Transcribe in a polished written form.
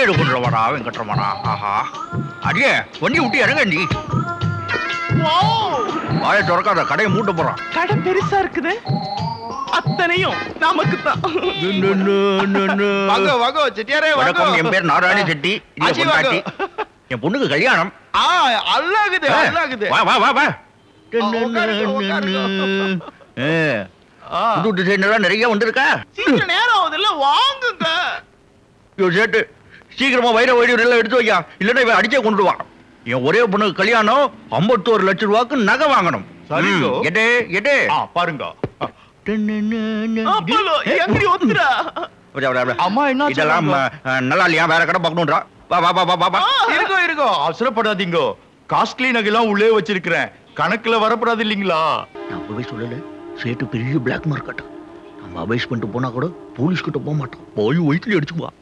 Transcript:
ஏழு குன்றவனா வெங்கட்ரமணா. ஆஹா அடியே வண்டி விட்டு இறங்கண்டி. வாயை திறக்காத, கடையை மூட்ட போறான். கடை பெருசா இருக்குது, அத்தனையும் நமக்கு தான். வாங்க வாங்க செட்டியாரே வணக்கம், வாங்க. என் பேர் நாராயண செட்டி. இது ஆச்சி, பொண்டாட்டி. வாங்க. என் பொண்ணுக்கு கல்யாணம். அல்லாகுது அல்லாகுது. வா வா வா வா. உட்காருங்க, உட்காருங்க. புது டிசைனரா நிறைய வந்திருக்கா. சீக்கிரம் நேரம் ஆகுதுல்ல, வாங்குங்க. ஐயோ சேட்டு, சீக்கிரமா வைர வைரம் எல்லாம் எடுத்து வையா, இல்லன்னா இவன் அடிச்சே கொண்டுடுவான். என் ஒரே பொண்ணுக்கு கல்யாணம், 51 லட்சம் ரூபாய்க்கு நகை வாங்கணும். சரிங்கோ. எடு எடு. பாருங்க. அப்பலோ, எங்கடி ஒத்துறா? அம்மா என்ன இதெல்லாம் நல்லா இல்லையா, வேற கடை பார்க்கணும்ன்றா. வா வா வா வா வா. இருக்கோ இருக்கோ, அவசரப்படாதீங்க. காஸ்ட்லி நகைலாம் உள்ளே வச்சிருக்கிறேன், கணக்குல வரப்படாது இல்லீங்களா? நான் அப்பவே சொல்லல, சேட்டு பெரிய பிளாக் மார்க்கெட். நம்ம அபேஸ் பண்ணிட்டு போனா கூட போலீஸ் கிட்ட போக மாட்டோம், போய் வயிற்றுல அடிச்சுக்குவா.